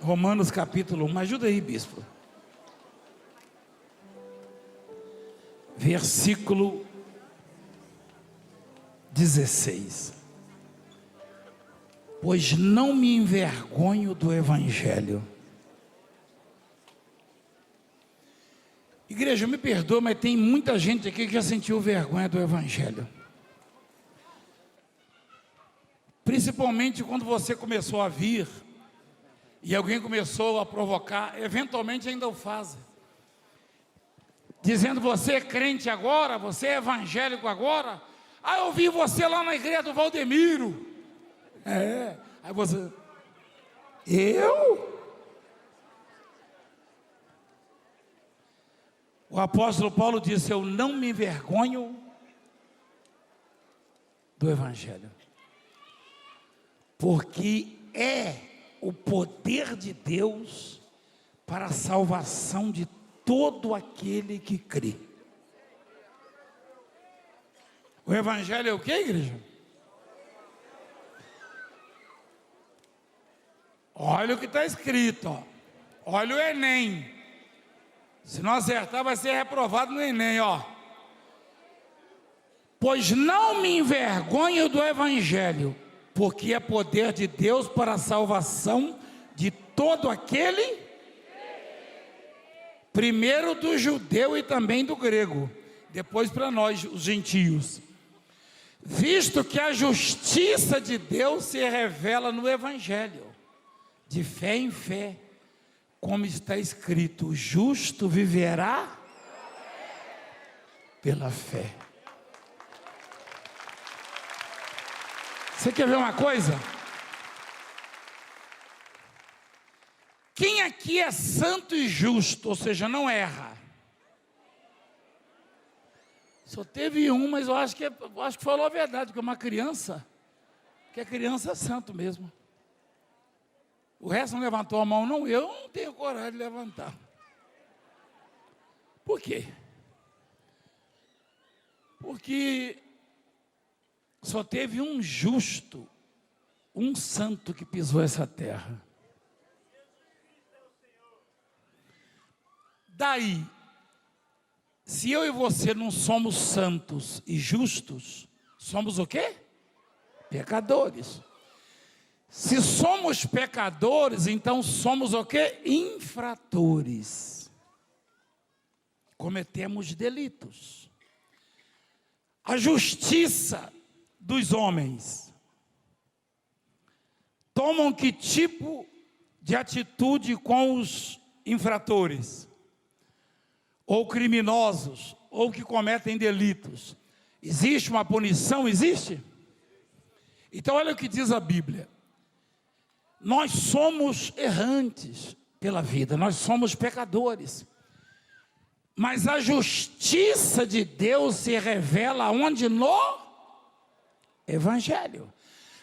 Romanos capítulo 1, ajuda aí, bispo. Versículo 16. Pois não me envergonho do Evangelho. Igreja, me perdoa, mas tem muita gente aqui que já sentiu vergonha do Evangelho. Principalmente quando você começou a vir e alguém começou a provocar, eventualmente ainda o fazem. Dizendo, você é crente agora, você é evangélico agora. Ah, eu vi você lá na igreja do Valdemiro. Aí você, eu? O apóstolo Paulo disse, eu não me envergonho do Evangelho, porque é o poder de Deus para a salvação de todo aquele que crê. O Evangelho é o que, igreja? Olha o que está escrito, ó. Olha o Enem. Se não acertar, vai ser reprovado no Enem, ó. Pois não me envergonho do Evangelho, porque é poder de Deus para a salvação de todo aquele, primeiro do judeu e também do grego, depois para nós, os gentios. Visto que a justiça de Deus se revela no Evangelho, de fé em fé, como está escrito, o justo viverá pela fé. Você quer ver uma coisa? Quem aqui é santo e justo, ou seja, não erra? Só teve um, mas eu acho que falou a verdade, porque é uma criança, que a criança é santo mesmo. O resto não levantou a mão, não, eu não tenho coragem de levantar. Por quê? Porque só teve um justo, um santo que pisou essa terra. Daí, se eu e você não somos santos e justos, somos o quê? Pecadores. Se somos pecadores, então somos o quê? Infratores. Cometemos delitos. A justiça dos homens tomam que tipo de atitude com os infratores? Ou criminosos, ou que cometem delitos? Existe uma punição? Existe? Então olha o que diz a Bíblia. Nós somos errantes pela vida, nós somos pecadores. Mas a justiça de Deus se revela onde? No Evangelho.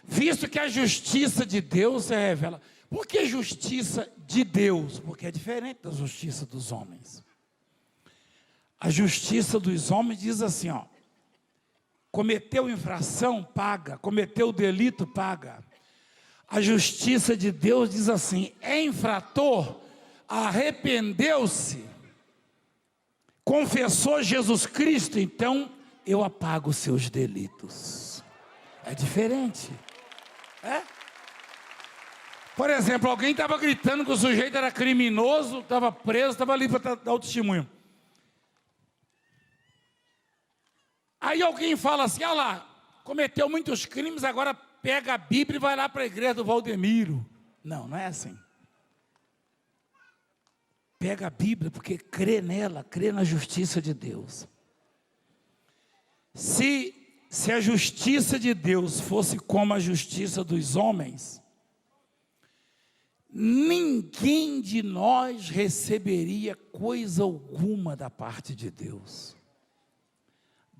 Visto que a justiça de Deus se revela. Por que justiça de Deus? Porque é diferente da justiça dos homens. A justiça dos homens diz assim, ó. Cometeu infração, paga. Cometeu delito, paga. A justiça de Deus diz assim, é infrator, arrependeu-se, confessou Jesus Cristo, então eu apago os seus delitos. É diferente. Por exemplo, alguém estava gritando que o sujeito era criminoso, estava preso, estava ali para dar o testemunho. Aí alguém fala assim, olha lá, cometeu muitos crimes, agora pega a Bíblia e vai lá para a igreja do Valdemiro. Não, não é assim. Pega a Bíblia porque crê nela, crê na justiça de Deus. Se a justiça de Deus fosse como a justiça dos homens, ninguém de nós receberia coisa alguma da parte de Deus.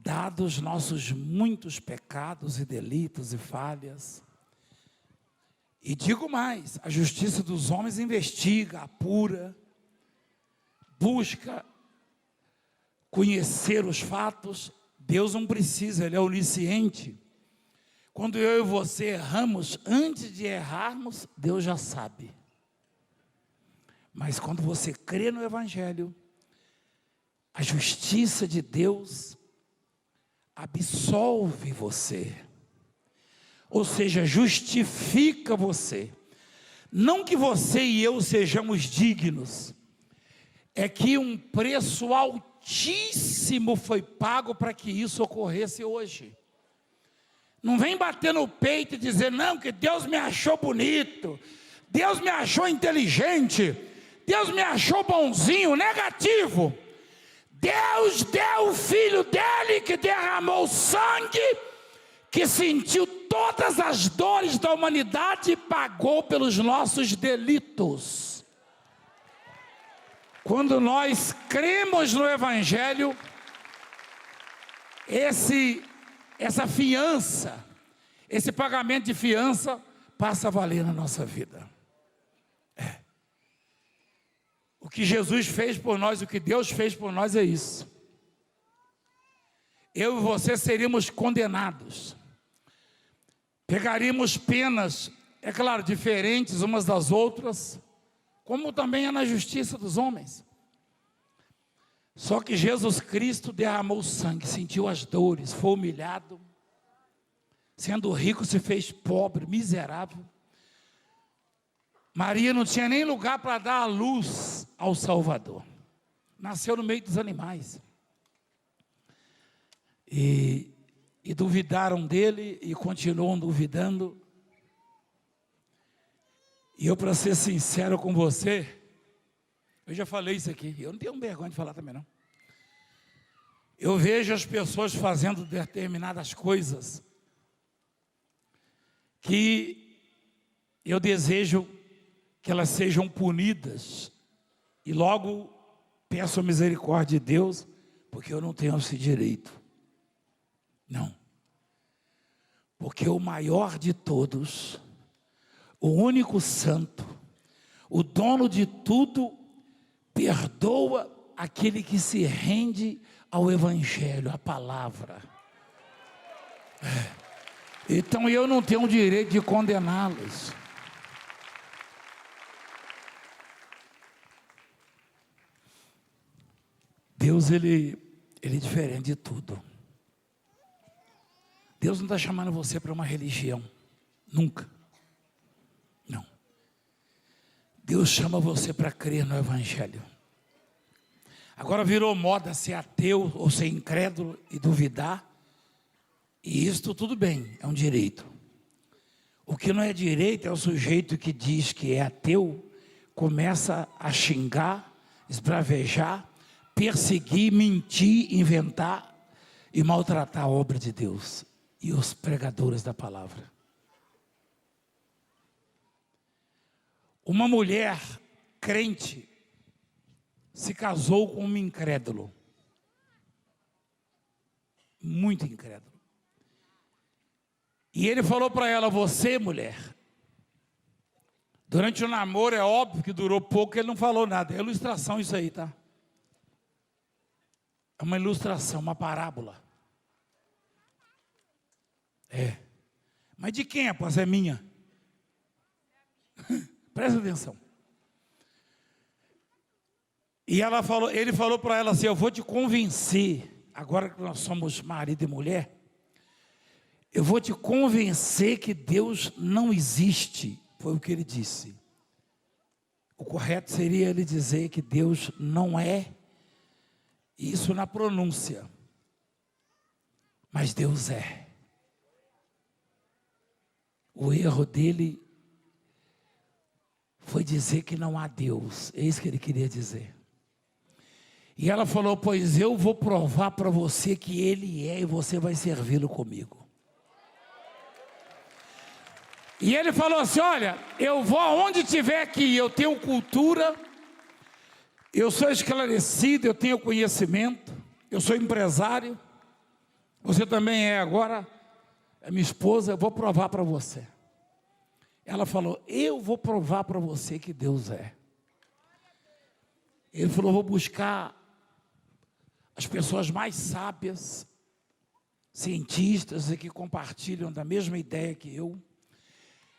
Dados nossos muitos pecados e delitos e falhas. E digo mais, a justiça dos homens investiga, apura, busca conhecer os fatos. Deus não precisa, Ele é onisciente. Quando eu e você erramos, antes de errarmos, Deus já sabe. Mas quando você crê no Evangelho, a justiça de Deus absolve você. Ou seja, justifica você. Não que você e eu sejamos dignos, é que um preço altíssimo foi pago para que isso ocorresse hoje. Não vem bater no peito e dizer, não, que Deus me achou bonito, Deus me achou inteligente, Deus me achou bonzinho. Negativo. Deus deu o Filho dele, que derramou sangue, que sentiu todas as dores da humanidade e pagou pelos nossos delitos. Quando nós cremos no Evangelho, essa fiança, esse pagamento de fiança passa a valer na nossa vida. O que Jesus fez por nós, o que Deus fez por nós é isso. Eu e você seríamos condenados. Pegaríamos penas, é claro, diferentes umas das outras, como também é na justiça dos homens. Só que Jesus Cristo derramou sangue, sentiu as dores, foi humilhado, sendo rico se fez pobre, miserável. Maria não tinha nem lugar para dar a luz ao Salvador. Nasceu no meio dos animais. E duvidaram dele e continuam duvidando. E eu, para ser sincero com você, eu já falei isso aqui, eu não tenho vergonha de falar também não. Eu vejo as pessoas fazendo determinadas coisas que eu desejo que elas sejam punidas, e logo peço a misericórdia de Deus, porque eu não tenho esse direito. Não. Porque o maior de todos, o único santo, o dono de tudo, perdoa aquele que se rende ao Evangelho, à palavra. Então eu não tenho o direito de condená-los. Deus, ele é diferente de tudo. Deus não está chamando você para uma religião, nunca. Não. Deus chama você para crer no Evangelho. Agora virou moda ser ateu ou ser incrédulo e duvidar. E isso tudo bem, é um direito. O que não é direito é o sujeito que diz que é ateu, começa a xingar, esbravejar, perseguir, mentir, inventar e maltratar a obra de Deus e os pregadores da palavra. Uma mulher crente se casou com um incrédulo, muito incrédulo. E ele falou para ela, você mulher, durante o namoro, é óbvio que durou pouco, ele não falou nada, é ilustração isso aí, tá? É uma ilustração, uma parábola. Mas de quem é? Pois é minha. Presta atenção. E ele falou para ela assim, eu vou te convencer, agora que nós somos marido e mulher, eu vou te convencer que Deus não existe. Foi o que ele disse. O correto seria ele dizer que Deus não é, isso na pronúncia, mas Deus é. O erro dele foi dizer que não há Deus, é isso que ele queria dizer. E ela falou, pois eu vou provar para você que Ele é e você vai servi-lo comigo. E ele falou assim, olha, eu vou aonde tiver que ir, eu tenho cultura, eu sou esclarecido, eu tenho conhecimento, eu sou empresário, você também é agora, é minha esposa, eu vou provar para você. Ela falou, eu vou provar para você que Deus é. Ele falou, vou buscar as pessoas mais sábias, cientistas e que compartilham da mesma ideia que eu.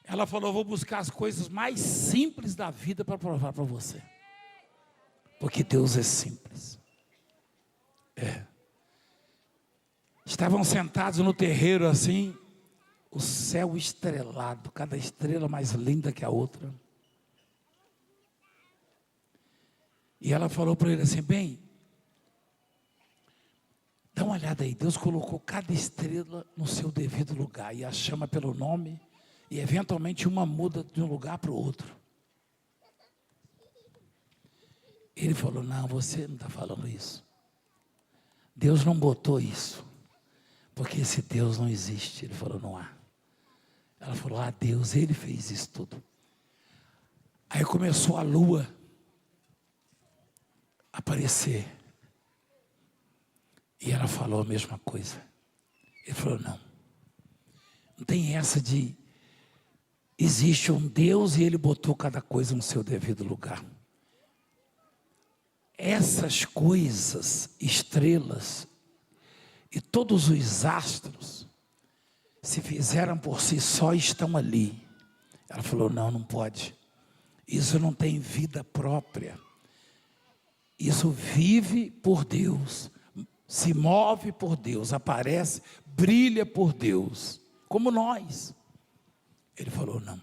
Ela falou, vou buscar as coisas mais simples da vida para provar para você. Porque Deus é simples. Estavam sentados no terreiro assim, o céu estrelado, cada estrela mais linda que a outra. E ela falou para ele assim: bem, dá uma olhada aí, Deus colocou cada estrela no seu devido lugar, e a chama pelo nome, e eventualmente uma muda de um lugar para o outro. Ele falou: não, você não está falando isso. Deus não botou isso, porque esse Deus não existe. Ele falou: não há. Ela falou: ah, Deus, Ele fez isso tudo. Aí começou a lua aparecer. E ela falou a mesma coisa. Ele falou: não tem essa de existe um Deus e Ele botou cada coisa no seu devido lugar. Essas coisas, estrelas e todos os astros, se fizeram por si só, estão ali. Ela falou: não pode. Isso não tem vida própria. Isso vive por Deus, se move por Deus, aparece, brilha por Deus, como nós. Ele falou: não.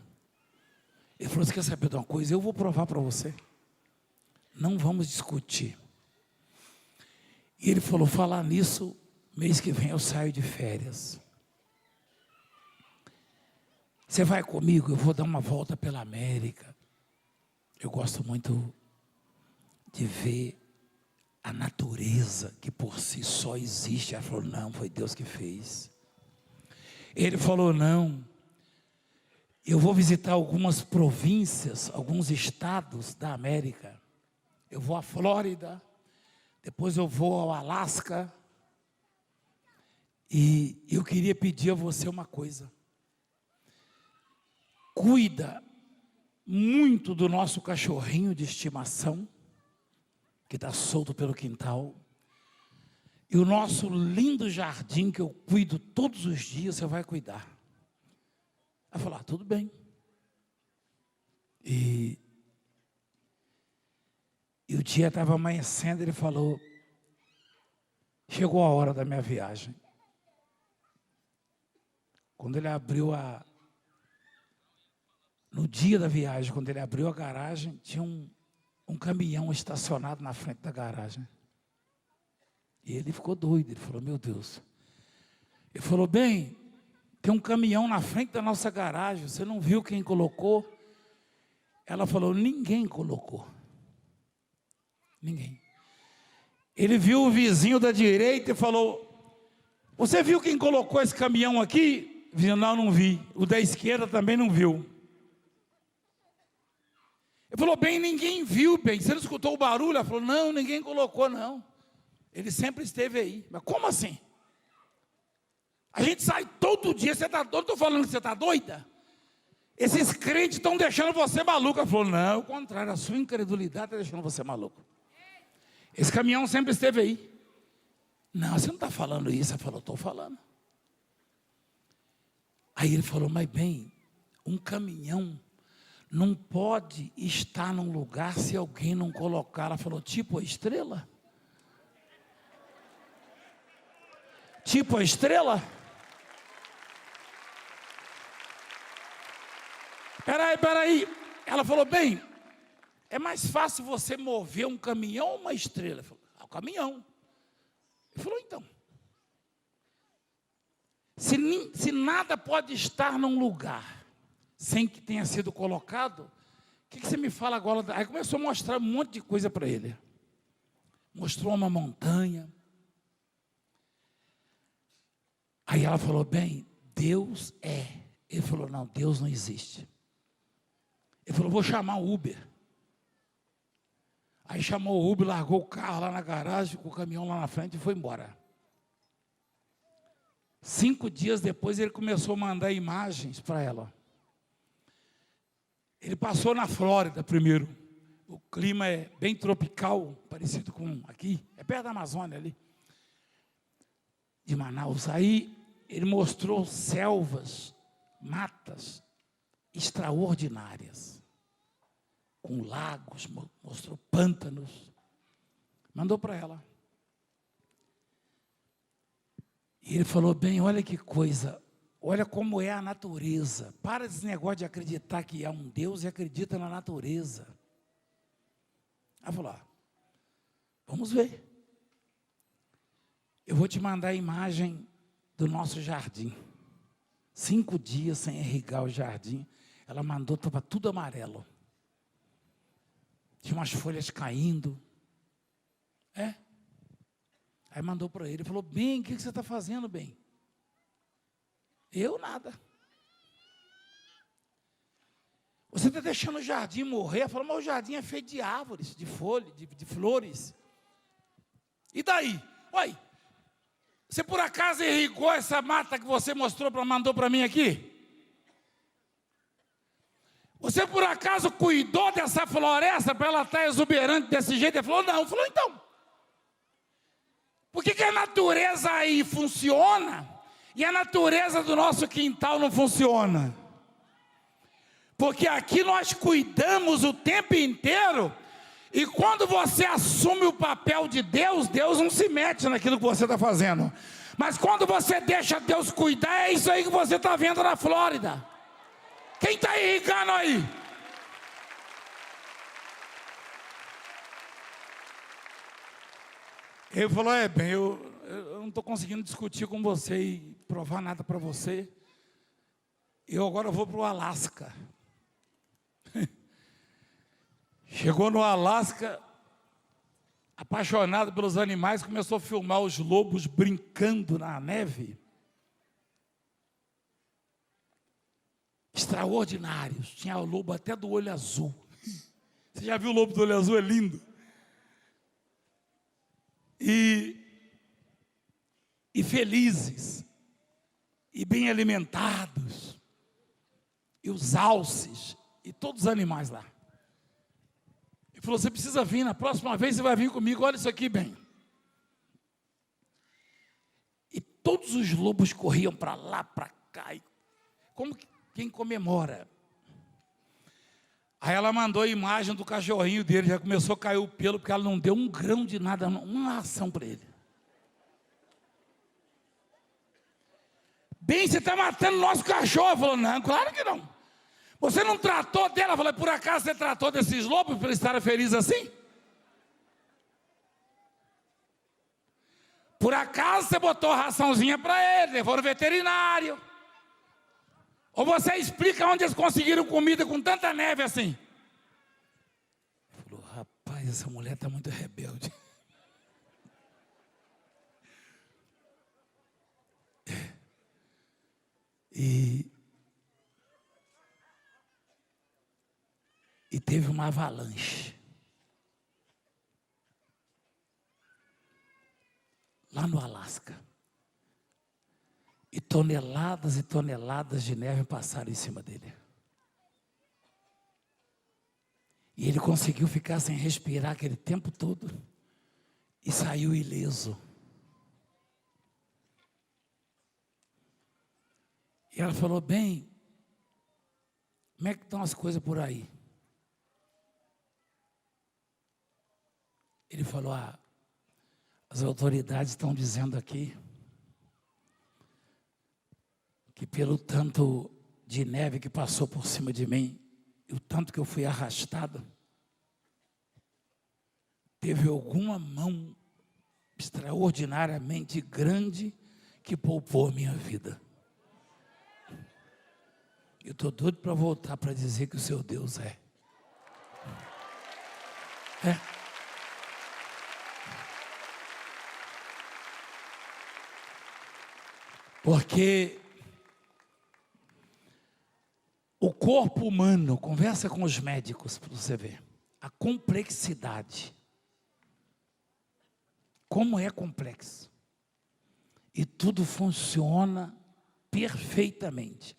Ele falou: você quer saber de uma coisa? Eu vou provar para você. Não vamos discutir. E ele falou: falar nisso, mês que vem eu saio de férias. Você vai comigo? Eu vou dar uma volta pela América. Eu gosto muito de ver a natureza que por si só existe. Ela falou: não, foi Deus que fez. Ele falou: não, eu vou visitar algumas províncias, alguns estados da América. Eu vou à Flórida, depois eu vou ao Alasca. E eu queria pedir a você uma coisa. Cuida muito do nosso cachorrinho de estimação, que está solto pelo quintal. E o nosso lindo jardim, que eu cuido todos os dias, você vai cuidar. Ela falou: tudo bem. E o dia estava amanhecendo, ele falou: chegou a hora da minha viagem. Quando ele abriu no dia da viagem, quando ele abriu a garagem, tinha um caminhão estacionado na frente da garagem. E ele ficou doido, ele falou: meu Deus. Ele falou: bem, tem um caminhão na frente da nossa garagem, você não viu quem colocou? Ela falou: ninguém colocou. Ninguém. Ele viu o vizinho da direita e falou: você viu quem colocou esse caminhão aqui? O vizinho: não vi. O da esquerda também não viu. Ele falou: bem, ninguém viu, bem. Você não escutou o barulho? Ela falou: não, ninguém colocou, não. Ele sempre esteve aí. Mas como assim? A gente sai todo dia. Você está doido? Estou falando que você está doida? Esses crentes estão deixando você maluco. Ela falou: não, ao contrário, a sua incredulidade está deixando você maluco. Esse caminhão sempre esteve aí. Não, você não está falando isso. Ela falou: estou falando. Aí ele falou: mas bem, um caminhão não pode estar num lugar se alguém não colocar. Ela falou: tipo a estrela? Tipo a estrela? Peraí. Ela falou: bem, é mais fácil você mover um caminhão ou uma estrela? Ele falou: o caminhão. Ele falou: então, se nada pode estar num lugar sem que tenha sido colocado, o que você me fala agora? Aí começou a mostrar um monte de coisa para ele. Mostrou uma montanha. Aí ela falou: bem, Deus é. Ele falou: não, Deus não existe. Ele falou: vou chamar o Uber. Aí chamou o Uber, largou o carro lá na garagem, com o caminhão lá na frente e foi embora. 5 dias depois ele começou a mandar imagens para ela. Ele passou na Flórida primeiro. O clima é bem tropical, parecido com aqui. É perto da Amazônia ali. De Manaus. Aí ele mostrou selvas, matas extraordinárias. Com lagos, mostrou pântanos. Mandou para ela. E ele falou, bem, olha que coisa, olha como é a natureza. Para desse negócio de acreditar que há um Deus e acredita na natureza. Ela falou, vamos ver. Eu vou te mandar a imagem do nosso jardim. 5 dias sem irrigar o jardim. Ela mandou, estava tudo amarelo. Tinha umas folhas caindo. Aí mandou para ele, falou, bem, o que você está fazendo, bem? Eu nada. Você está deixando o jardim morrer? Ela falou, mas o jardim é feito de árvores, de folhas, de flores. E daí? Uai, você por acaso irrigou essa mata que você mandou para mim aqui? Você por acaso cuidou dessa floresta para ela estar exuberante desse jeito? Ele falou, não. Falou, então. Por que a natureza aí funciona e a natureza do nosso quintal não funciona? Porque aqui nós cuidamos o tempo inteiro e quando você assume o papel de Deus, Deus não se mete naquilo que você está fazendo. Mas quando você deixa Deus cuidar, é isso aí que você está vendo na Flórida. Quem está irrigando aí? Ele falou, bem, eu não estou conseguindo discutir com você e provar nada para você. Eu agora vou para o Alasca. Chegou no Alasca, apaixonado pelos animais, começou a filmar os lobos brincando na neve. Extraordinários. Tinha o lobo até do olho azul. Você já viu o lobo do olho azul? É lindo. E felizes, e bem alimentados, e os alces, e todos os animais lá. Ele falou, você precisa vir, na próxima vez você vai vir comigo, olha isso aqui bem. E todos os lobos corriam para lá, para cá, e como quem comemora. Aí ela mandou a imagem do cachorrinho dele, já começou a cair o pelo, porque ela não deu um grão de nada, uma ração para ele. Bem, você está matando o nosso cachorro. Falou, não, claro que não. Você não tratou dela? Falei, por acaso você tratou desses lobos para eles estarem felizes assim? Por acaso você botou raçãozinha para eles, levou no veterinário? Ou você explica onde eles conseguiram comida com tanta neve assim? Ele falou, rapaz, essa mulher está muito rebelde. E teve uma avalanche. Lá no Alasca. E toneladas de neve passaram em cima dele. E ele conseguiu ficar sem respirar aquele tempo todo. E saiu ileso. E ela falou, bem, como é que estão as coisas por aí? Ele falou, as autoridades estão dizendo aqui que pelo tanto de neve que passou por cima de mim, e o tanto que eu fui arrastado, teve alguma mão extraordinariamente grande que poupou a minha vida. Eu estou doido para voltar para dizer que o seu Deus é. Porque o corpo humano, conversa com os médicos para você ver, a complexidade, como é complexo, e tudo funciona perfeitamente,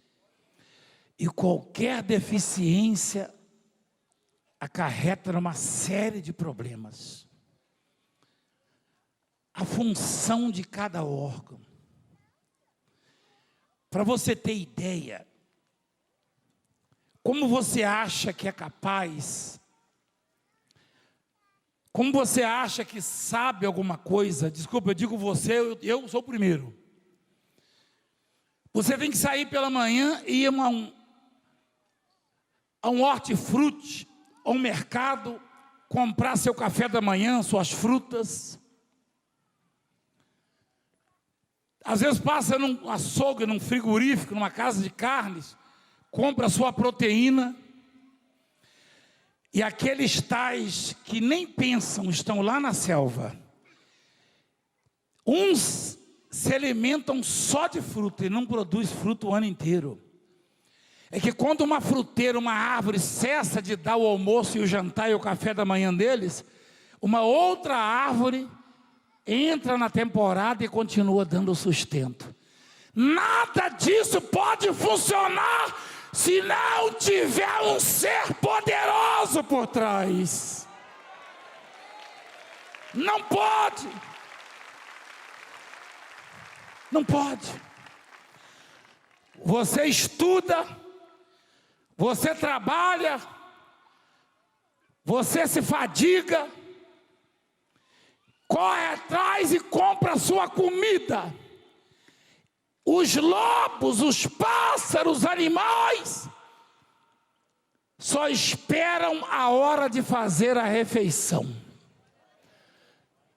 e qualquer deficiência acarreta uma série de problemas, a função de cada órgão. Para você ter ideia, como você acha que é capaz Como você acha que sabe alguma coisa? Desculpa, eu digo você, eu sou o primeiro. Você tem que sair pela manhã e ir a um hortifruti, a um mercado, comprar seu café da manhã, suas frutas. Às vezes passa num açougue, num frigorífico, numa casa de carnes, compra sua proteína. E aqueles tais que nem pensam, estão lá na selva. Uns se alimentam só de fruta e não produz fruto o ano inteiro. É que quando uma fruteira, uma árvore cessa de dar o almoço e o jantar e o café da manhã deles, uma outra árvore entra na temporada e continua dando sustento. Nada disso pode funcionar se não tiver um ser poderoso por trás. Não pode. Não pode. Você estuda, você trabalha, você se fadiga, corre atrás e compra a sua comida. Os lobos, os pássaros, os animais só esperam a hora de fazer a refeição,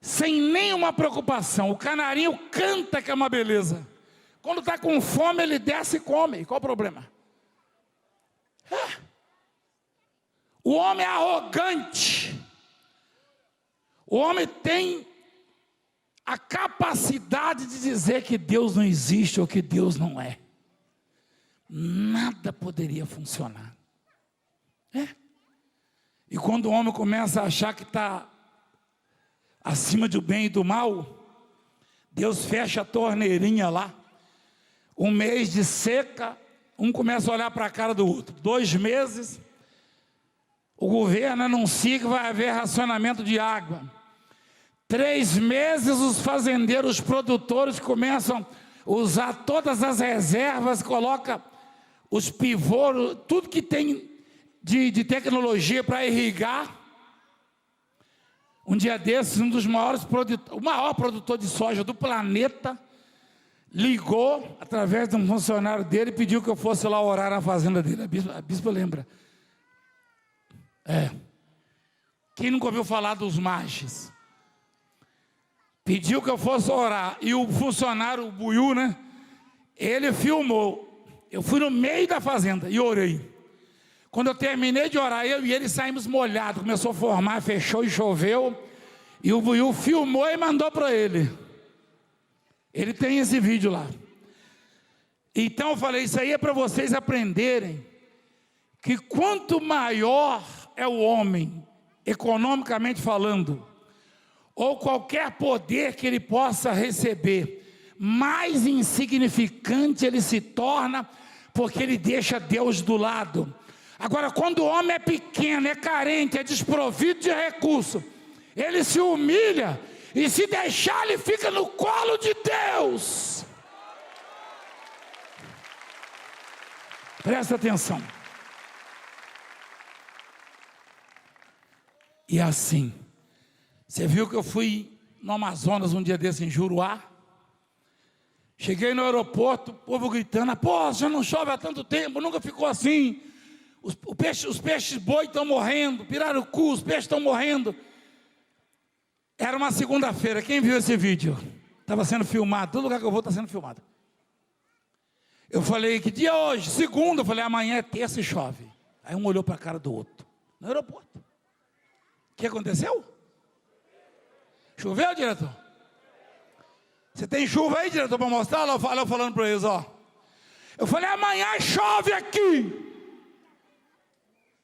sem nenhuma preocupação. O canarinho canta, que é uma beleza. Quando está com fome, ele desce e come. Qual o problema? O homem é arrogante. O homem tem a capacidade de dizer que Deus não existe ou que Deus não é. Nada poderia funcionar. E quando o homem começa a achar que está acima do bem e do mal, Deus fecha a torneirinha lá. Um mês de seca, um começa a olhar para a cara do outro. 2 meses, o governo anuncia que vai haver racionamento de água. 3 meses, os fazendeiros, os produtores começam a usar todas as reservas, coloca os pivôs, tudo que tem de tecnologia para irrigar. Um dia desses, um dos maiores produtores, o maior produtor de soja do planeta, ligou através de um funcionário dele e pediu que eu fosse lá orar na fazenda dele. A bispa lembra. Quem nunca ouviu falar dos Maches? Pediu que eu fosse orar. E o funcionário, o Buiú, né? Ele filmou. Eu fui no meio da fazenda e orei. Quando eu terminei de orar, eu e ele saímos molhados. Começou a formar, fechou e choveu. E o Buiú filmou e mandou para ele. Ele tem esse vídeo lá. Então eu falei, isso aí é para vocês aprenderem que quanto maior é o homem, economicamente falando, ou qualquer poder que ele possa receber, mais insignificante ele se torna, porque ele deixa Deus do lado. Agora, quando o homem é pequeno, é carente, é desprovido de recurso, ele se humilha, e se deixar, ele fica no colo de Deus. Presta atenção. E assim, você viu que eu fui no Amazonas um dia desse, em Juruá? Cheguei no aeroporto, o povo gritando, pô, já não chove há tanto tempo, nunca ficou assim. Os peixes boi estão morrendo, pirarucu, os peixes estão morrendo. Era uma segunda-feira, quem viu esse vídeo? Estava sendo filmado, todo lugar que eu vou está sendo filmado. Eu falei, que dia é hoje? Segunda. Eu falei, amanhã é terça e chove. Aí um olhou para a cara do outro, no aeroporto. O que aconteceu? Choveu, diretor? Você tem chuva aí, diretor, para mostrar? Eu falando para eles, ó. Eu falei, amanhã chove aqui.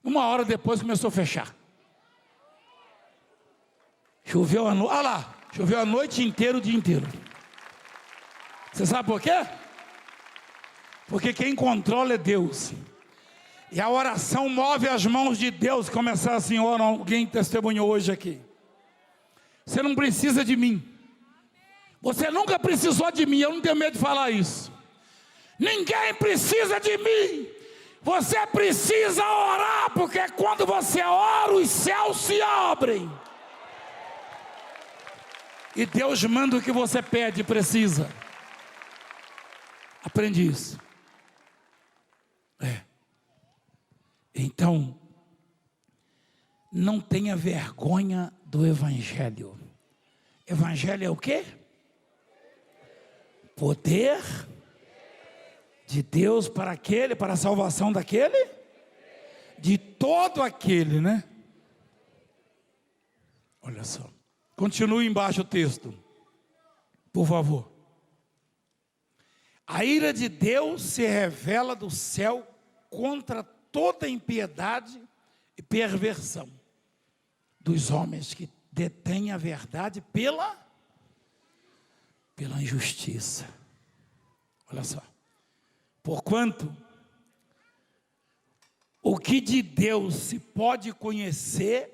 1 hora depois começou a fechar. Choveu a noite, olha lá, choveu a noite inteira, o dia inteiro. Você sabe por quê? Porque quem controla é Deus. E a oração move as mãos de Deus. Começar assim, alguém testemunhou hoje aqui. Você não precisa de mim. Você nunca precisou de mim, eu não tenho medo de falar isso. Ninguém precisa de mim. Você precisa orar, porque quando você ora, os céus se abrem. E Deus manda o que você pede e precisa. Aprende isso. Então, não tenha vergonha do Evangelho. Evangelho é o quê? Poder de Deus para aquele, para a salvação daquele? De todo aquele, né? Olha só. Continue embaixo o texto, por favor. A ira de Deus se revela do céu contra toda impiedade e perversão dos homens que detêm a verdade pela injustiça. Olha só. Porquanto o que de Deus se pode conhecer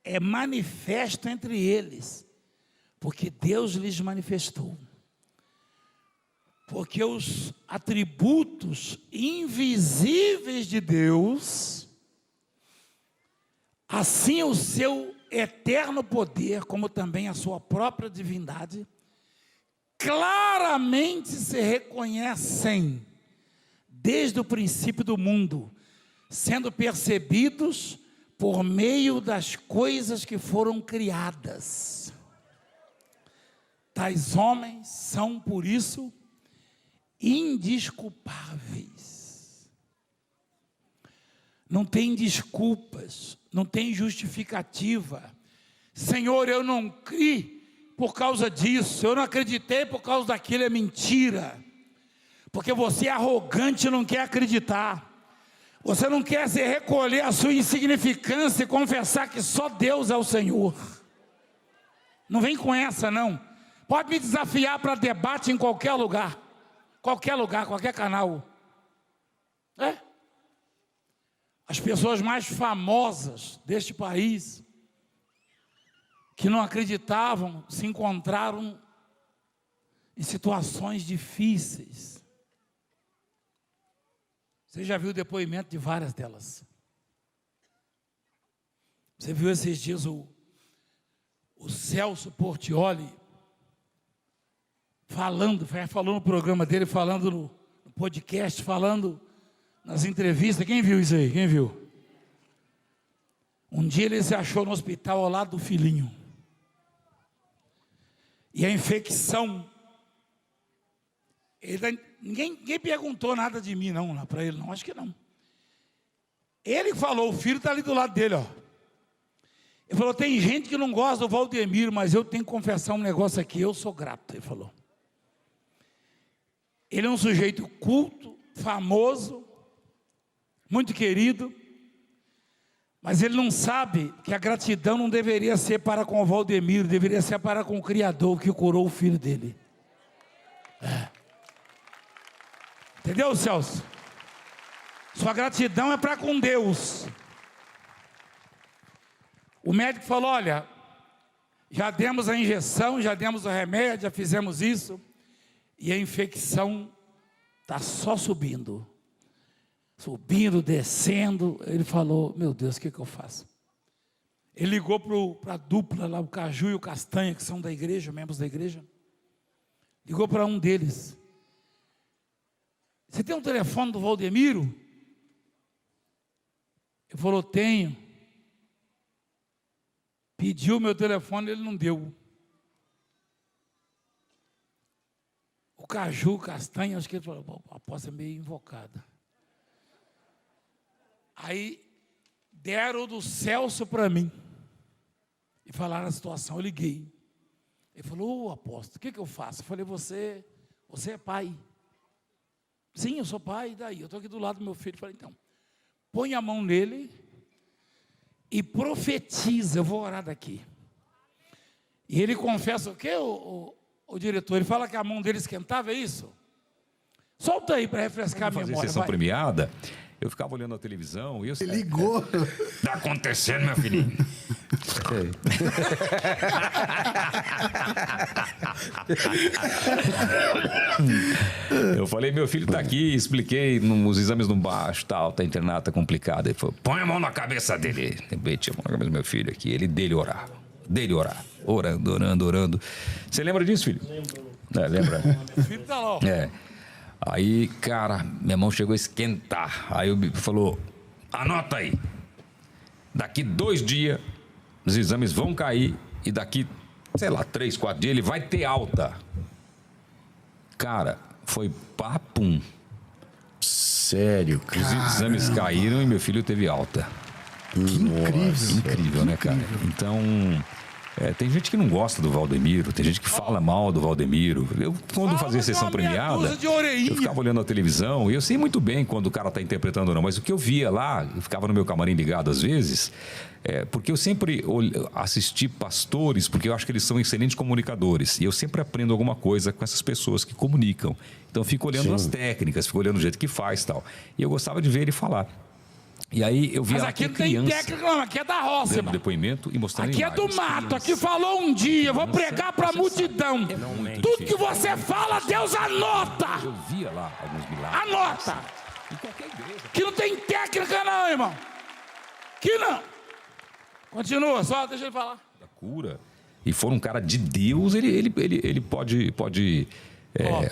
é manifesto entre eles, porque Deus lhes manifestou. Porque os atributos invisíveis de Deus, assim o seu eterno poder, como também a sua própria divindade, claramente se reconhecem desde o princípio do mundo, sendo percebidos por meio das coisas que foram criadas. Tais homens são, por isso, indesculpáveis. Não tem desculpas, não tem justificativa. Senhor, eu não criei por causa disso, eu não acreditei por causa daquilo, é mentira. Porque você é arrogante e não quer acreditar. Você não quer se recolher a sua insignificância e confessar que só Deus é o Senhor. Não vem com essa, não. Pode me desafiar para debate em qualquer lugar, qualquer canal. As pessoas mais famosas deste país, que não acreditavam, se encontraram em situações difíceis. Você já viu o depoimento de várias delas. Você viu esses dias o Celso Portiolli falando no programa dele, falando no podcast, falando nas entrevistas. Quem viu isso aí? Quem viu? Um dia ele se achou no hospital ao lado do filhinho. E a infecção, ninguém perguntou nada de mim não, para ele não, acho que não. Ele falou, o filho está ali do lado dele, ó. Ele falou, tem gente que não gosta do Valdemiro, mas eu tenho que confessar um negócio aqui, eu sou grato, ele falou. Ele é um sujeito culto, famoso, muito querido, mas ele não sabe que a gratidão não deveria ser para com o Valdemiro, deveria ser para com o Criador que curou o filho dele. Entendeu, Celso? Sua gratidão é para com Deus. O médico falou, olha, já demos a injeção, já demos o remédio, já fizemos isso, e a infecção está só subindo, descendo. Ele falou, meu Deus, o que eu faço? Ele ligou para a dupla lá, o Caju e o Castanha, que são da igreja, membros da igreja. Ligou para um deles. Você tem um telefone do Valdemiro? Ele falou, tenho. Pediu meu telefone, ele não deu. O Caju, o Castanha, acho que ele falou, a aposta é meio invocada. Aí deram o do Celso para mim e falaram a situação. Eu liguei. Ele falou, apóstolo, o que eu faço? Eu falei, você é pai. Sim, eu sou pai, e daí? Eu estou aqui do lado do meu filho. Eu falei, então, põe a mão nele e profetiza. Eu vou orar daqui. E ele confessa o quê, o diretor? Ele fala que a mão dele esquentava, é isso? Solta aí para refrescar a memória. Fazer sessão premiada, eu ficava olhando a televisão e eu... Ele ligou. Tá acontecendo, meu filhinho. Eu falei, meu filho tá aqui, expliquei nos exames no baixo, tal, tá internado, tá complicado. Ele falou, põe a mão na cabeça dele. Eu meti a mão na cabeça do meu filho aqui, ele dele orava. dele orar. Orando, orando, orando. Você lembra disso, filho? Lembra? Meu filho tá lá, ó. Aí, cara, minha mão chegou a esquentar. Aí o bispo falou, anota aí. Daqui 2 dias, os exames vão cair e daqui, sei lá, 3, 4 dias ele vai ter alta. Cara, foi papum. Sério, cara. Os exames caíram e meu filho teve alta. Que incrível. Incrível, né, cara? Então, tem gente que não gosta do Valdemiro, tem gente que fala mal do Valdemiro. Eu, quando fazia sessão premiada, eu ficava olhando a televisão e eu sei muito bem quando o cara está interpretando ou não, mas o que eu via lá, eu ficava no meu camarim ligado às vezes, porque eu sempre assisti pastores, porque eu acho que eles são excelentes comunicadores, e eu sempre aprendo alguma coisa com essas pessoas que comunicam. Então, eu fico olhando as técnicas, fico olhando o jeito que faz e tal. E eu gostava de ver ele falar. E aí eu vi Mas aqui não tem técnica, não. Aqui é da roça, irmão. Depoimento e mostrando aqui imagens. É do mato. Aqui falou um dia, vou pregar para a multidão. Tudo que você fala, Deus anota. Eu via lá alguns milagres. Anota. Em qualquer igreja. Que não tem técnica, não, irmão. Que não. Continua, só deixa ele falar. Da cura. E for um cara de Deus, ele pode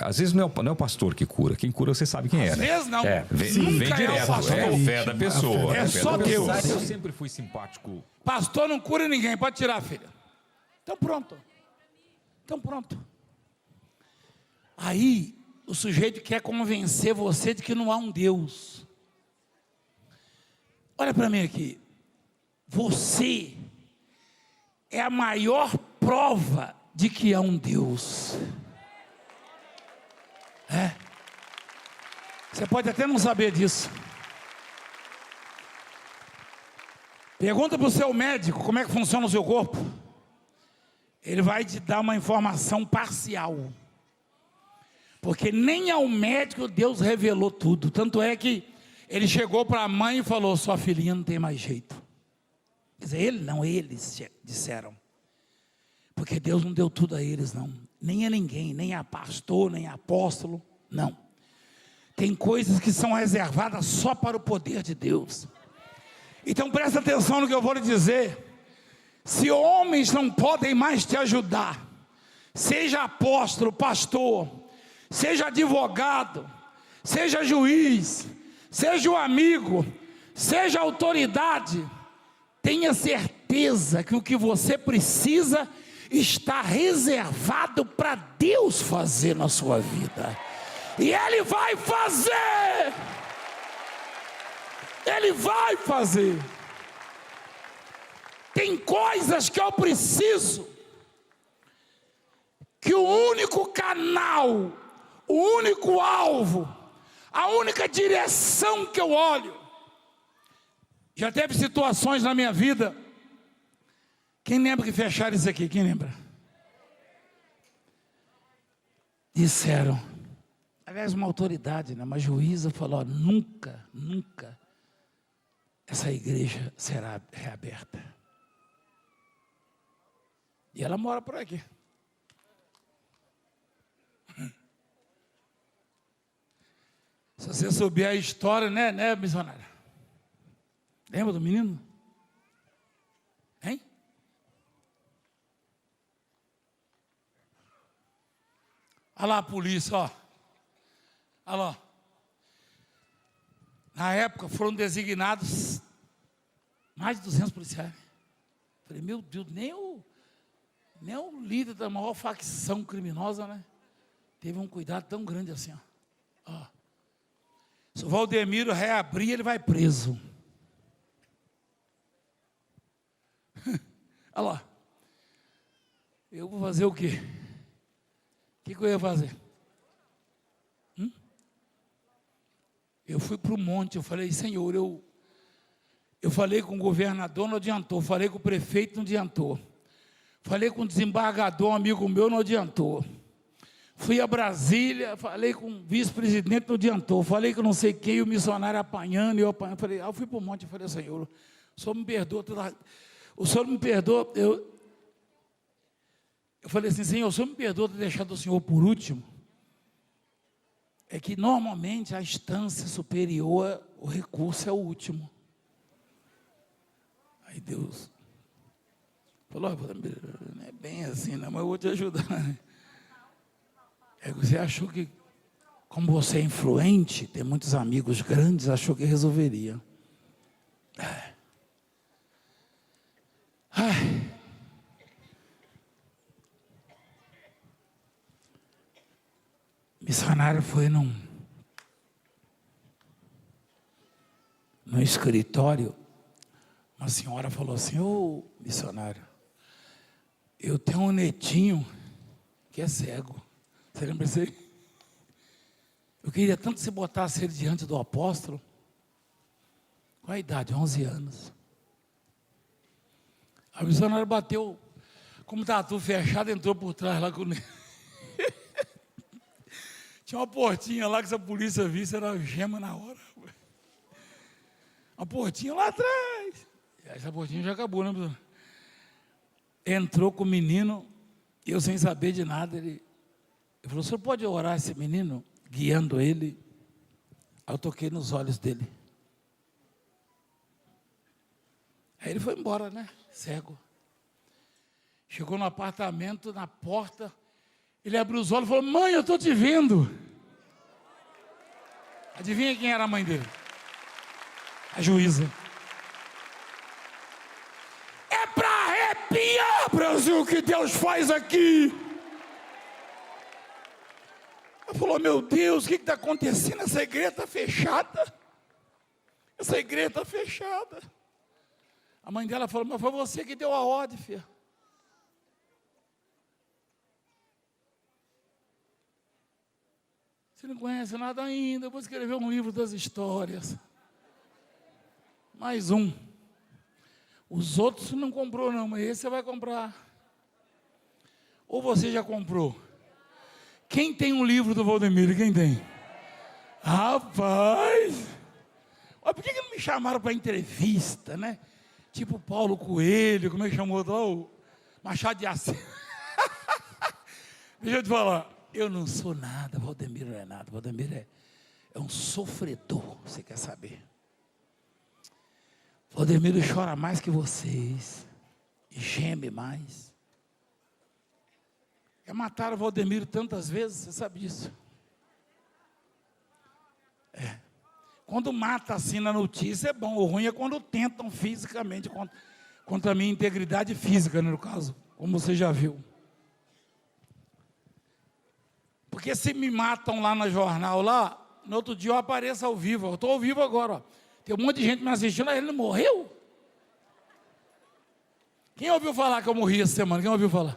às vezes não é o pastor que cura. Quem cura você sabe quem é. Às vezes não. Vem Nunca direto. é o pastor. É a fé da pessoa. É só Deus. Eu sempre fui simpático. Pastor não cura ninguém, pode tirar a filha. Então pronto. Aí o sujeito quer convencer você de que não há um Deus. Olha para mim aqui. Você é a maior prova de que há um Deus. Você pode até não saber disso. Pergunta para o seu médico como é que funciona o seu corpo. Ele vai te dar uma informação parcial. Porque nem ao médico Deus revelou tudo. Tanto é que ele chegou para a mãe e falou, sua filhinha não tem mais jeito. Quer dizer, eles disseram. Porque Deus não deu tudo a eles, não. Nem a ninguém, nem a pastor, nem a apóstolo, não. Tem coisas que são reservadas só para o poder de Deus. Então presta atenção no que eu vou lhe dizer. Se homens não podem mais te ajudar, seja apóstolo, pastor, seja advogado, seja juiz, seja um amigo, seja autoridade, tenha certeza que o que você precisa está reservado para Deus fazer na sua vida. E Ele vai fazer. Ele vai fazer. Tem coisas que eu preciso, que o único canal, o único alvo, a única direção que eu olho. Já teve situações na minha vida. Quem lembra que fecharam isso aqui? Quem lembra? Disseram. Aliás, uma autoridade, né? Uma juíza falou, ó, nunca essa igreja será reaberta. E ela mora por aqui. Se você souber a história, né, missionária? Lembra do menino? Hein? Olha lá a polícia, ó. Olha lá. Na época foram designados mais de 200 policiais. Falei, meu Deus, nem o líder da maior facção criminosa, né? Teve um cuidado tão grande assim, ó. Se o Valdemiro reabrir, ele vai preso. Olha lá. Eu vou fazer o quê? O que eu ia fazer? Eu fui para o monte, eu falei, Senhor, eu falei com o governador, não adiantou. Falei com o prefeito, não adiantou. Falei com o desembargador, um amigo meu, não adiantou. Fui a Brasília, falei com o vice-presidente, não adiantou. Falei com não sei quem, o missionário apanhando, eu apanhando. Falei, eu fui para o monte e falei, Senhor, o Senhor me perdoa. O Senhor me perdoa. Eu falei assim, Senhor, o Senhor me perdoa ter deixado o Senhor por último. É que normalmente a instância superior, o recurso é o último. Aí Deus Falou, não é bem assim, não, mas eu vou te ajudar. Você achou que, como você é influente, tem muitos amigos grandes, achou que resolveria. Missionário foi num escritório, uma senhora falou assim: ô missionário, eu tenho um netinho que é cego. Você lembra disso aí? Eu queria tanto que você botasse ele diante do apóstolo. Qual a idade? 11 anos. A missionária bateu, como estava tudo fechado, entrou por trás lá com o neto. Tinha uma portinha lá que se a polícia visse, era gema na hora. Uma portinha lá atrás. Essa portinha já acabou, né, pessoal? Entrou com o menino, eu sem saber de nada, ele falou: o senhor pode orar esse menino, guiando ele? Aí eu toquei nos olhos dele. Aí ele foi embora, né, cego. Chegou no apartamento, na porta, ele abriu os olhos e falou: mãe, eu estou te vendo. Adivinha quem era a mãe dele? A juíza. É para arrepiar, Brasil, o que Deus faz aqui. Ela falou: meu Deus, o que está acontecendo? Essa igreja está fechada. Essa igreja está fechada. A mãe dela falou: mas foi você que deu a ordem, filha. Você não conhece nada ainda, eu vou escrever um livro das histórias. Mais um. Os outros não comprou não, mas esse você vai comprar. Ou você já comprou? Quem tem um livro do Valdemiro? Quem tem? Rapaz! Olha, por que não me chamaram para entrevista, né? Tipo Paulo Coelho, como é que chamou lá? O Machado de Assis. Deixa eu te falar. Eu não sou nada, Valdemiro não é nada. Valdemiro é um sofredor, você quer saber? Valdemiro chora mais que vocês, geme mais. Já mataram o Valdemiro tantas vezes, você sabe disso? Quando mata assim na notícia é bom, o ruim é quando tentam fisicamente contra a minha integridade física, né, no caso, como você já viu. Porque se me matam lá no jornal, lá, no outro dia eu apareço ao vivo. Eu estou ao vivo agora, ó. Tem um monte de gente me assistindo, ele não morreu? Quem ouviu falar que eu morri essa semana? Quem ouviu falar?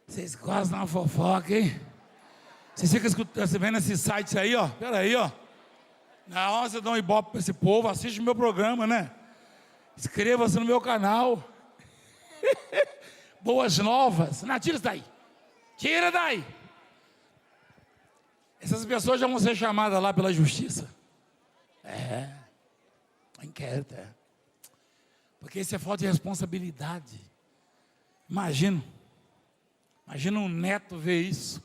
Vocês quase dão uma fofoca, hein? Vocês ficam escutando, vendo esses sites aí, ó. Espera aí, ó. Não, você dá um ibope para esse povo, assiste o meu programa, né? Inscreva-se no meu canal. Boas novas. Não, tira isso daí. Tira daí. Essas pessoas já vão ser chamadas lá pela justiça. Inquérito, Porque isso é falta de responsabilidade. Imagina um neto ver isso.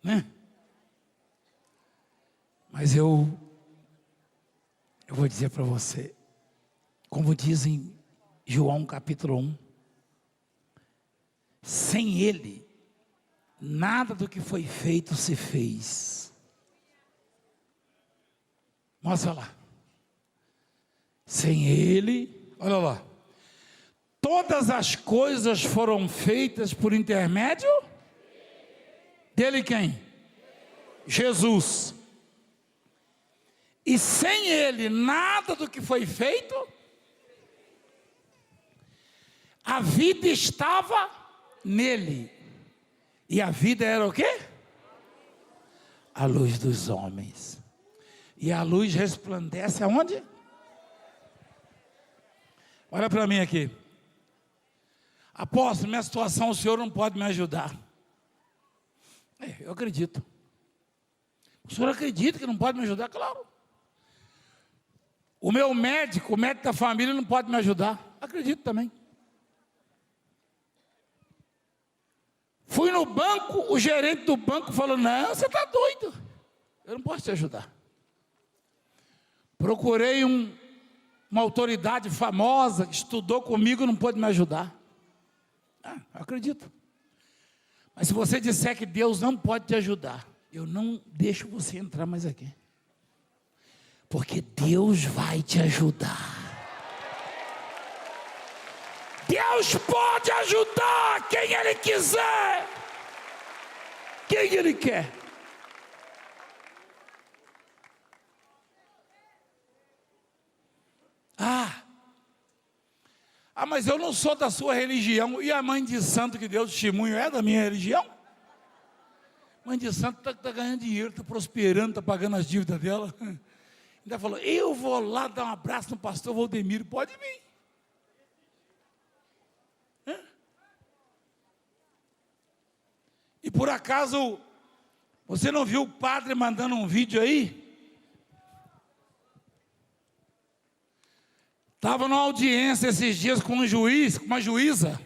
Né? Mas eu vou dizer para você, como diz em João capítulo 1, sem ele, nada do que foi feito se fez. Mostra lá. Sem ele, olha lá. Todas as coisas foram feitas por intermédio dele quem? Jesus. E sem ele, nada do que foi feito. A vida estava nele. E a vida era o quê? A luz dos homens. E a luz resplandece aonde? Olha para mim aqui. Apóstolo, minha situação, o senhor não pode me ajudar. Eu acredito. O senhor acredita que não pode me ajudar? Claro. O meu médico, o médico da família não pode me ajudar. Acredito também. Fui no banco, o gerente do banco falou: não, você está doido. Eu não posso te ajudar. Procurei um uma autoridade famosa, que estudou comigo, não pôde me ajudar. Eu acredito. Mas se você disser que Deus não pode te ajudar, eu não deixo você entrar mais aqui. Porque Deus vai te ajudar. Deus pode ajudar quem Ele quiser. Quem Ele quer. Mas eu não sou da sua religião. E a mãe de santo que deu testemunho é da minha religião? Mãe de santo está ganhando dinheiro, está prosperando, está pagando as dívidas dela. Ainda falou, eu vou lá dar um abraço no pastor Valdemiro, pode vir. E por acaso, você não viu o padre mandando um vídeo aí? Estava numa audiência esses dias com um juiz, com uma juíza.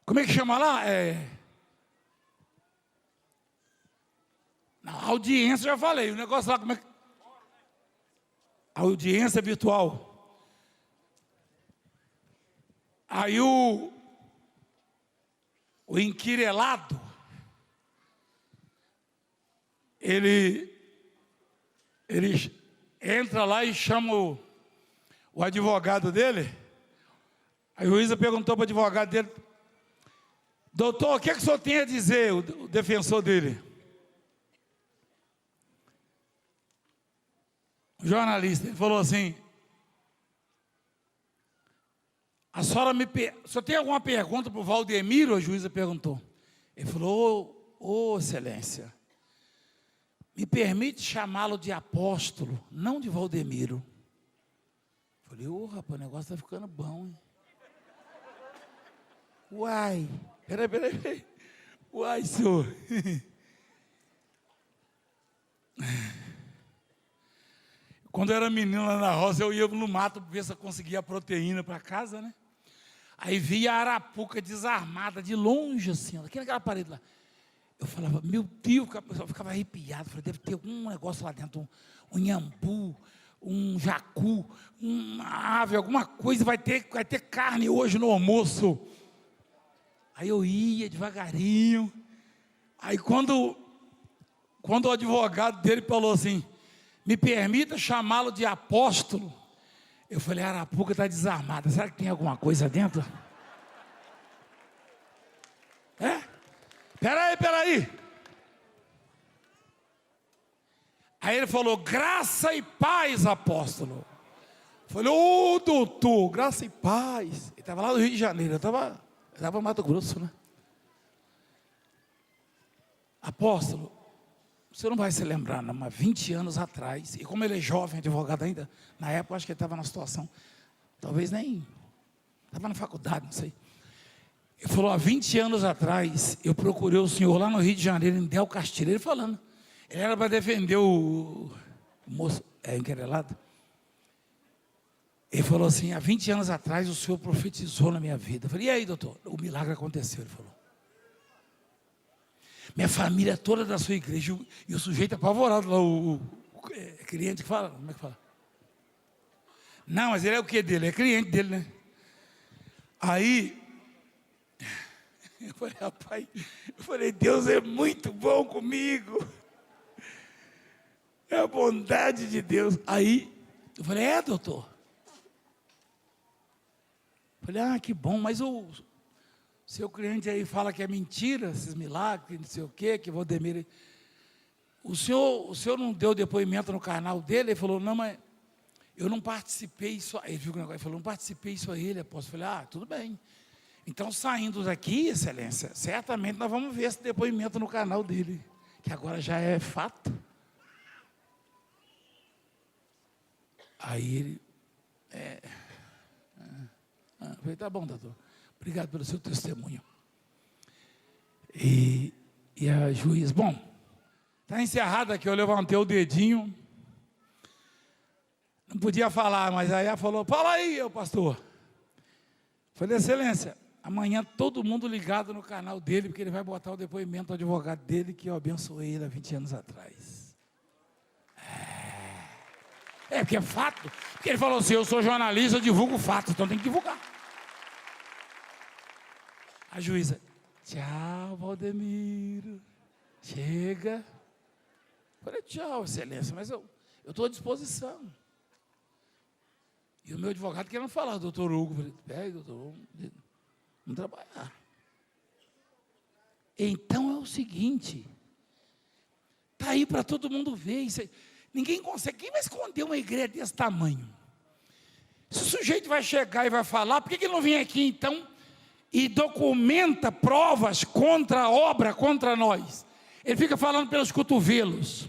Como é que chama lá? Na audiência, já falei, o negócio lá, como é que... Audiência virtual. Aí o inquirelado, ele entra lá e chama o advogado dele. A juíza perguntou para o advogado dele, doutor, o que é que o senhor tem a dizer, o defensor dele? O jornalista, ele falou assim, o senhor tem alguma pergunta para o Valdemiro? A juíza perguntou. Ele falou, ô excelência, me permite chamá-lo de apóstolo, não de Valdemiro. Falei, rapaz, o negócio está ficando bom, hein? Uai, peraí. Uai, senhor. Quando eu era menino lá na roça, eu ia no mato para ver se eu conseguia proteína para casa, né? Aí via a arapuca desarmada, de longe assim, naquela parede lá. Eu falava, meu Deus, eu ficava arrepiado. Falei, deve ter algum negócio lá dentro, um iambu, um jacu, uma ave, alguma coisa, vai ter carne hoje no almoço. Aí eu ia devagarinho. Aí quando o advogado dele falou assim, me permita chamá-lo de apóstolo. Eu falei, a arapuca está desarmada, será que tem alguma coisa dentro? Peraí. Aí ele falou, graça e paz, apóstolo. Eu falei, doutor, graça e paz. Ele estava lá no Rio de Janeiro, eu estava em Mato Grosso, né? Apóstolo, você não vai se lembrar, não, mas 20 anos atrás, e como ele é jovem, advogado ainda, na época acho que ele estava na situação, talvez nem, estava na faculdade, não sei. Ele falou, há 20 anos atrás, eu procurei o senhor lá no Rio de Janeiro, em Del Castilho, ele falando. Ele era para defender o moço enquerelado. Ele falou assim, há 20 anos atrás, o senhor profetizou na minha vida. Eu falei, e aí, doutor? O milagre aconteceu, ele falou. Minha família é toda da sua igreja, e o sujeito apavorado lá, o cliente que fala, como é que fala? Não, mas ele é o que dele? É cliente dele, né? Aí... eu falei, rapaz, Deus é muito bom comigo. É a bondade de Deus. Aí, eu falei, doutor. Eu falei, que bom, mas o seu cliente aí fala que é mentira, esses milagres, não sei o quê, que Valdemiro... O senhor não deu depoimento no canal dele? Ele falou, não, mas eu não participei isso. Ele viu o negócio, ele falou, não participei isso a ele, apóstolo. Eu falei, tudo bem. Então, saindo daqui, excelência, certamente nós vamos ver esse depoimento no canal dele, que agora já é fato. Aí ele, eu falei, tá bom, doutor, obrigado pelo seu testemunho. E a juiz, bom, está encerrado aqui, eu levantei o dedinho, não podia falar, mas aí ela falou, fala aí, pastor. Falei, excelência, amanhã todo mundo ligado no canal dele, porque ele vai botar o depoimento do advogado dele, que eu abençoei ele há 20 anos atrás. É, porque é fato. Porque ele falou assim, eu sou jornalista, eu divulgo fato, então tem que divulgar. A juíza, tchau, Valdemiro. Chega. Falei, tchau, excelência, mas eu estou à disposição. E o meu advogado querendo falar, doutor Hugo, falei, pega, doutor Hugo, vamos trabalhar. Então é o seguinte, está aí para todo mundo ver, isso aí, ninguém consegue, quem vai esconder uma igreja desse tamanho? Se o sujeito vai chegar e vai falar, por que ele não vem aqui então e documenta provas contra a obra, contra nós? Ele fica falando pelos cotovelos.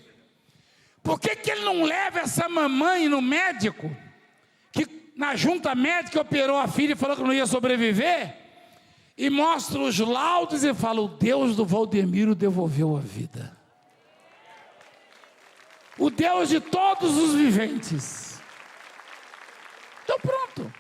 Por que ele não leva essa mamãe no médico, que na junta médica operou a filha e falou que não ia sobreviver, e mostra os laudos e fala, o Deus do Valdemiro devolveu a vida. O Deus de todos os viventes. Então pronto.